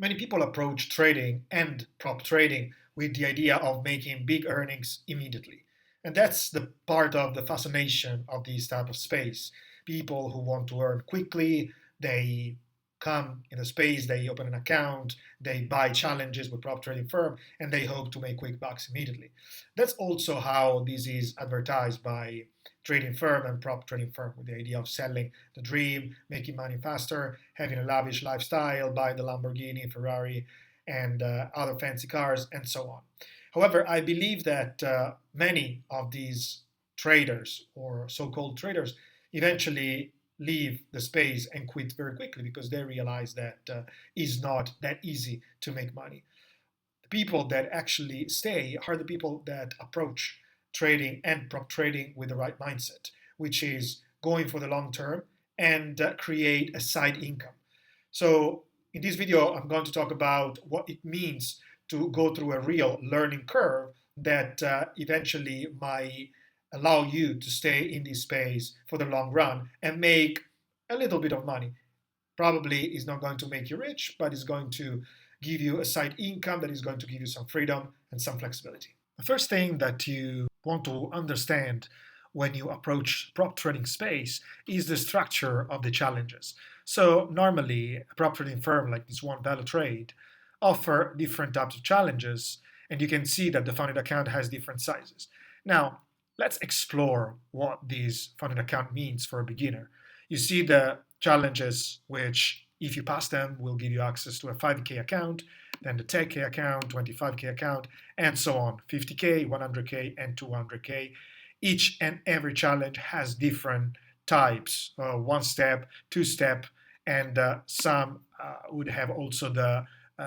Many people approach trading and prop trading with the idea of making big earnings immediately. And that's the part of the fascination of this type of space. People who want to earn quickly, they come in a space, they open an account, they buy challenges with prop trading firm, and they hope to make quick bucks immediately. That's also how this is advertised by trading firm and prop trading firm, with the idea of selling the dream, making money faster, having a lavish lifestyle, buying the Lamborghini, Ferrari, and other fancy cars, and so on. However, I believe that many of these traders or so-called traders eventually leave the space and quit very quickly because they realize that it's not that easy to make money. The people that actually stay are the people that approach trading and prop trading with the right mindset, which is going for the long term and create a side income. So in this video, I'm going to talk about what it means to go through a real learning curve that eventually might allow you to stay in this space for the long run and make a little bit of money. Probably is not going to make you rich, but it's going to give you a side income that is going to give you some freedom and some flexibility. The first thing that you want to understand when you approach prop trading space is the structure of the challenges. So normally a prop trading firm like this one VeloTrade offer different types of challenges, and you can see that the funded account has different sizes. Now, let's explore what this funded account means for a beginner. You see the challenges which, if you pass them, will give you access to a 5K account, then the 10K account, 25K account, and so on, 50K, 100K, and 200K. Each and every challenge has different types, one step, two step, and some would have also the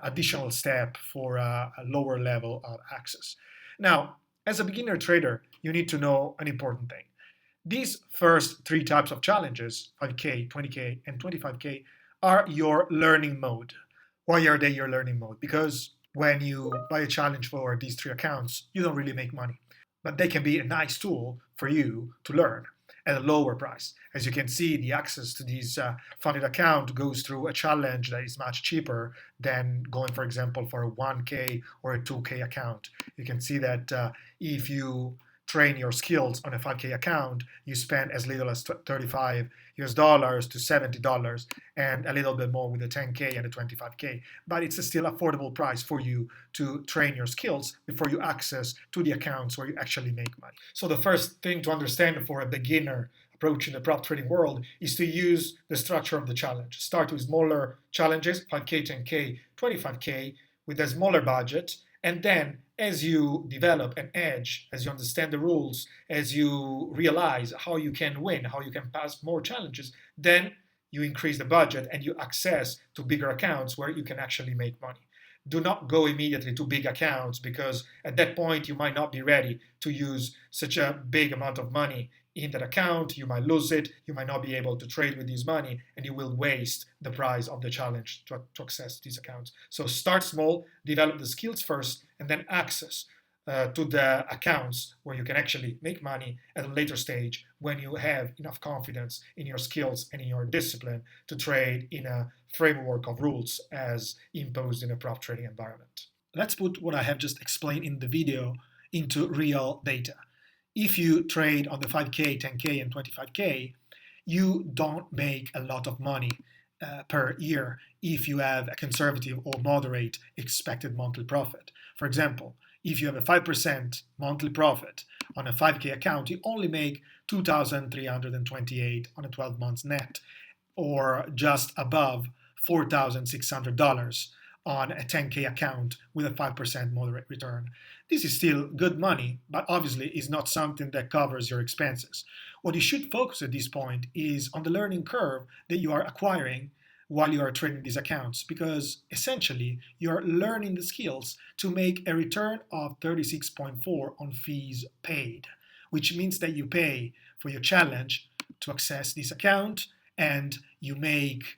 additional step for a lower level of access. Now, as a beginner trader, you need to know an important thing. These first three types of challenges, 5K, 20K, and 25K, are your learning mode. Why are they your learning mode? Because when you buy a challenge for these three accounts, you don't really make money. But they can be a nice tool for you to learn at a lower price. As you can see, the access to this funded account goes through a challenge that is much cheaper than going, for example, for a 1K or a 2K account. You can see that if you train your skills on a 5K account, you spend as little as 35 US dollars to $70 and a little bit more with the 10K and the 25K. But it's a still affordable price for you to train your skills before you access to the accounts where you actually make money. So the first thing to understand for a beginner approaching the prop trading world is to use the structure of the challenge. Start with smaller challenges, 5K, 10K, 25K, with a smaller budget, and then as you develop an edge, as you understand the rules, as you realize how you can win, how you can pass more challenges, then you increase the budget and you access to bigger accounts where you can actually make money. Do not go immediately to big accounts because at that point you might not be ready to use such a big amount of money in that account. You might lose it, you might not be able to trade with this money, and you will waste the price of the challenge to access these accounts. So start small, develop the skills first, and then access to the accounts where you can actually make money at a later stage when you have enough confidence in your skills and in your discipline to trade in a framework of rules as imposed in a prop trading environment. Let's put what I have just explained in the video into real data. If you trade on the 5K, 10K, and 25K, you don't make a lot of money per year if you have a conservative or moderate expected monthly profit. For example, if you have a 5% monthly profit on a 5K account, you only make $2,328 on a 12 months net, or just above $4,600 on a 10K account with a 5% moderate return. This is still good money, but obviously is not something that covers your expenses. What you should focus at this point is on the learning curve that you are acquiring while you are trading these accounts, because essentially you're learning the skills to make a return of 36.4 on fees paid, which means that you pay for your challenge to access this account and you make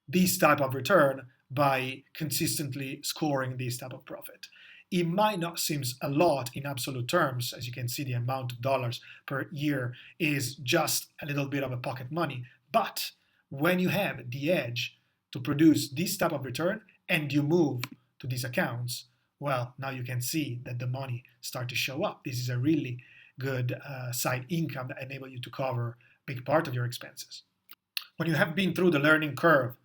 this type of return by consistently scoring this type of profit. It might not seem a lot in absolute terms. As you can see, the amount of dollars per year is just a little bit of a pocket money, but when you have the edge to produce this type of return, and you move to these accounts, well, now you can see that the money start to show up. This is a really good side income that enable you to cover a big part of your expenses. When you have been through the learning curve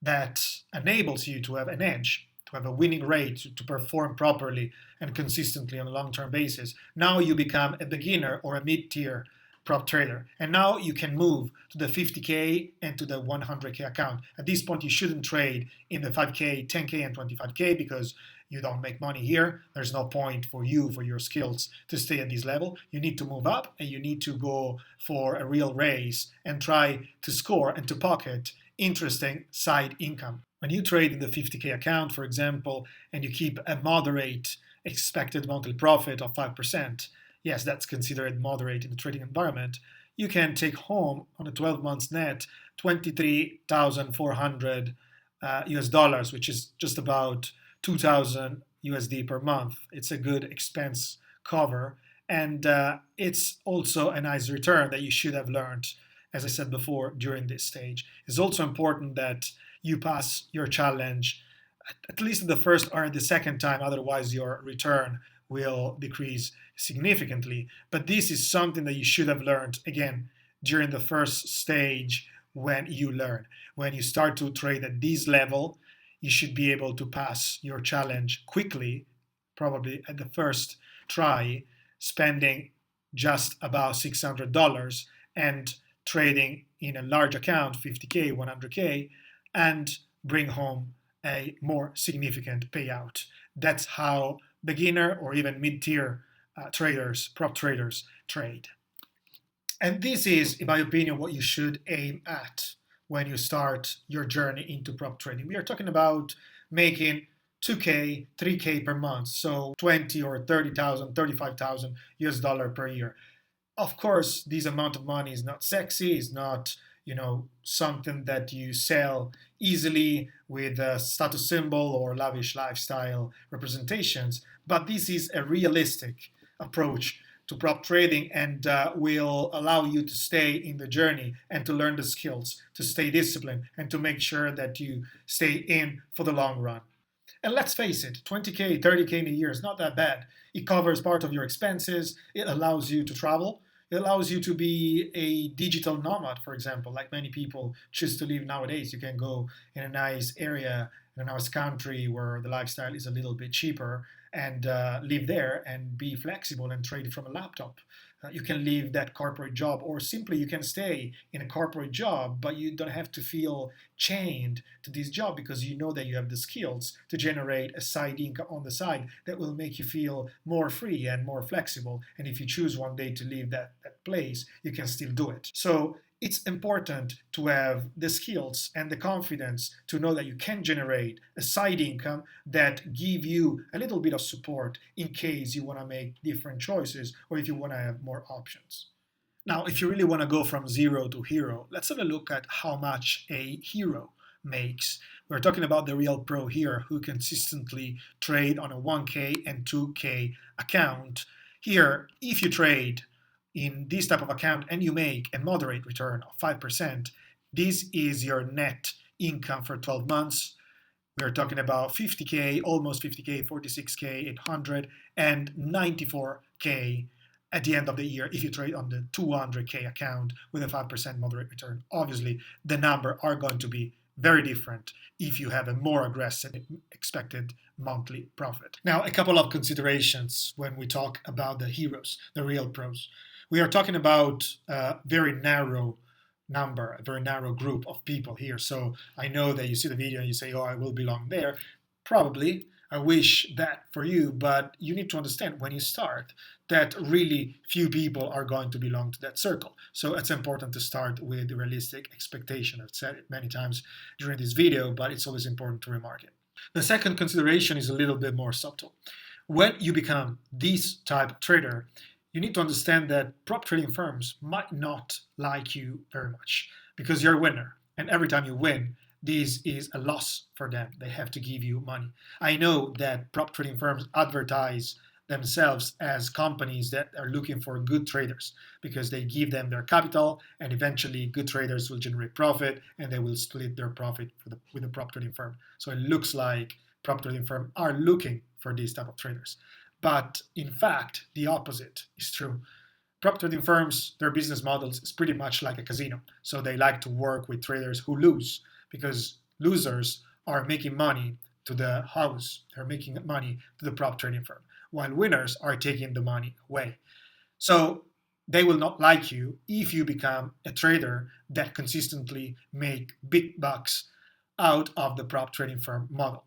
that enables you to have an edge, to have a winning rate, to perform properly and consistently on a long-term basis, now you become a beginner or a mid-tier prop trader. And now you can move to the 50K and to the 100K account. At this point, you shouldn't trade in the 5K, 10K, and 25K because you don't make money here. There's no point for you, for your skills, to stay at this level. You need to move up and you need to go for a real race and try to score and to pocket interesting side income. When you trade in the 50K account, for example, and you keep a moderate expected monthly profit of 5%, yes, that's considered moderate in the trading environment, you can take home on a 12 months net 23,400 US dollars, which is just about 2,000 USD per month. It's a good expense cover, and it's also a nice return that you should have learned, as I said before, during this stage. It's also important that you pass your challenge at least the first or the second time, otherwise your return will decrease significantly. But this is something that you should have learned, again, during the first stage when you learn. When you start to trade at this level, you should be able to pass your challenge quickly, probably at the first try, spending just about $600 and trading in a large account, 50K, 100K, and bring home a more significant payout. That's how beginner or even mid-tier traders, prop traders, trade. And this is, in my opinion, what you should aim at when you start your journey into prop trading. We are talking about making 2K, 3K per month, so 20 or 30,000, 35,000 US dollar per year. Of course, this amount of money is not sexy, is not something that you sell easily with a status symbol or lavish lifestyle representations, but this is a realistic approach to prop trading and will allow you to stay in the journey and to learn the skills, to stay disciplined, and to make sure that you stay in for the long run. And let's face it, 20K, 30K in a year is not that bad. It covers part of your expenses, it allows you to travel, it allows you to be a digital nomad, for example, like many people choose to live nowadays. You can go in a nice area, in a nice country where the lifestyle is a little bit cheaper and live there and be flexible and trade from a laptop. You can leave that corporate job, or simply you can stay in a corporate job, but you don't have to feel chained to this job because you know that you have the skills to generate a side income on the side that will make you feel more free and more flexible. And if you choose one day to leave that place, you can still do it. So it's important to have the skills and the confidence to know that you can generate a side income that give you a little bit of support in case you want to make different choices or if you want to have more options. Now, if you really want to go from zero to hero, let's have a look at how much a hero makes. We're talking about the real pro here who consistently trade on a 1K and 2K account. Here, if you trade in this type of account and you make a moderate return of 5%, this is your net income for 12 months. We're talking about 50K, almost 50K, 46K, 800, and 94K at the end of the year if you trade on the 200K account with a 5% moderate return. Obviously, the number are going to be very different if you have a more aggressive expected monthly profit. Now, a couple of considerations when we talk about the heroes, the real pros. We are talking about a very narrow number, a very narrow group of people here. So I know that you see the video and you say, oh, I will belong there. Probably, I wish that for you, but you need to understand when you start that really few people are going to belong to that circle. So it's important to start with realistic expectation. I've said it many times during this video, but it's always important to remark it. The second consideration is a little bit more subtle. When you become this type of trader, you need to understand that prop trading firms might not like you very much because you're a winner. And every time you win, this is a loss for them. They have to give you money. I know that prop trading firms advertise themselves as companies that are looking for good traders because they give them their capital, and eventually good traders will generate profit and they will split their profit with the prop trading firm. So it looks like prop trading firms are looking for these type of traders. But in fact, the opposite is true. Prop trading firms, their business models is pretty much like a casino. So they like to work with traders who lose because losers are making money to the house, they're making money to the prop trading firm, while winners are taking the money away. So they will not like you if you become a trader that consistently make big bucks out of the prop trading firm model.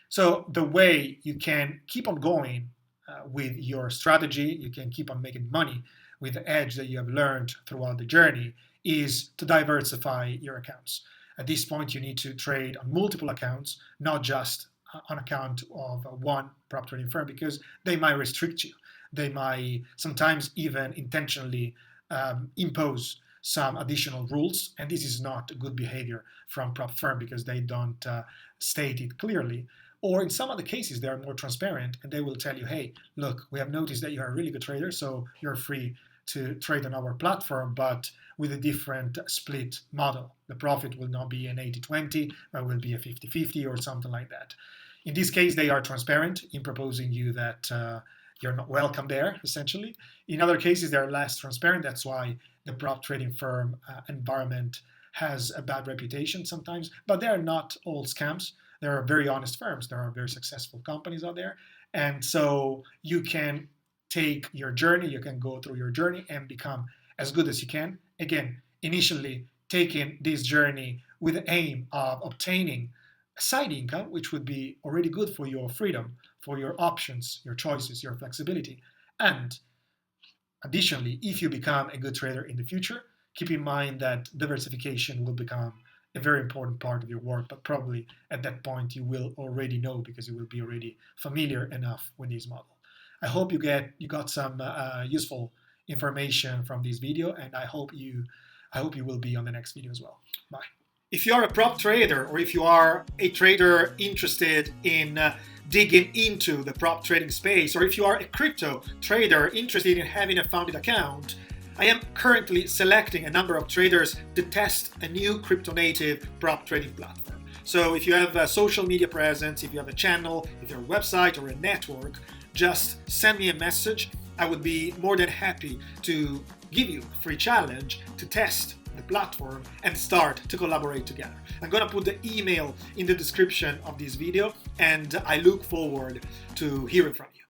So the way you can keep on going with your strategy, you can keep on making money with the edge that you have learned throughout the journey, is to diversify your accounts. At this point, you need to trade on multiple accounts, not just on account of one prop trading firm, because they might restrict you. They might sometimes even intentionally impose some additional rules, and this is not good behavior from prop firm because they don't state it clearly. Or in some other cases, they are more transparent and they will tell you, hey, look, we have noticed that you are a really good trader, so you're free to trade on our platform, but with a different split model. The profit will not be an 80-20, but will be a 50-50 or something like that. In this case, they are transparent in proposing you that you're not welcome there, essentially. In other cases, they're less transparent. That's why the prop trading firm environment has a bad reputation sometimes, but they're not all scams. There are very honest firms. There are very successful companies out there. And so you can take your journey, you can go through your journey and become as good as you can. Again, initially taking this journey with the aim of obtaining a side income, which would be already good for your freedom, for your options, your choices, your flexibility. And additionally, if you become a good trader in the future, keep in mind that diversification will become a very important part of your work, but probably at that point you will already know because you will be already familiar enough with this model. I hope you got some useful information from this video, and I hope you will be on the next video as well. Bye. If you are a prop trader, or if you are a trader interested in digging into the prop trading space, or if you are a crypto trader interested in having a founded account, I am currently selecting a number of traders to test a new crypto native prop trading platform. So if you have a social media presence, if you have a channel, if you have a website or a network, just send me a message. I would be more than happy to give you a free challenge to test the platform and start to collaborate together. I'm gonna put the email in the description of this video, and I look forward to hearing from you.